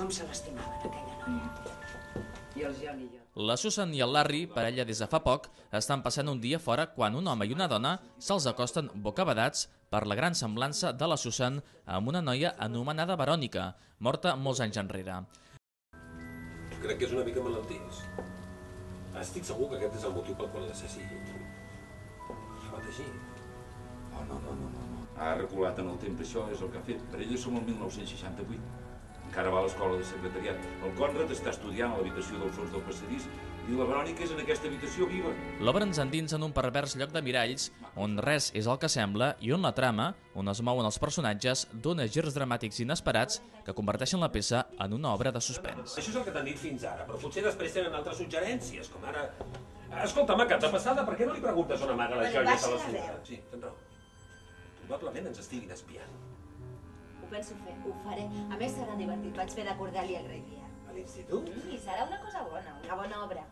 Com se l'estimaven, aquella noia. I el John i jo. La Susan i el Larry, parella des de fa poc, estan passant un dia fora quan un home i una dona se'ls acosten bocabadats per la gran semblança de la Susan amb una noia anomenada Verònica, morta molts anys enrere. Crec que és una mica malaltís. Estic segur que aquest és el motiu pel qual l'assassí la va teixir. Oh, no. Ha reculat en el temps, això és el que ha fet. Per ella som el 1968. Encara va a l'escola de secretariat. El Conrad està estudiant a l'habitació del fons del passadís i la Verònica és en aquesta habitació viva. L'obra ens endinsa en un pervers lloc de miralls on res és el que sembla i on la trama, on es mouen els personatges, dona girs dramàtics inesperats que converteixen la peça en una obra de suspens. Això és el que t'han dit fins ara, però potser després tenen altres suggerències, com ara... Escolta'm, cap de passada, per què no li preguntes on amaga les joies a la ciutat? Sí, tens raó. Probablement ens estiguin espiant. Ho penso fer, ho faré. A més serà divertit, vaig fer de Cordelia Greguia. A l'institut? I serà una cosa bona, una bona obra.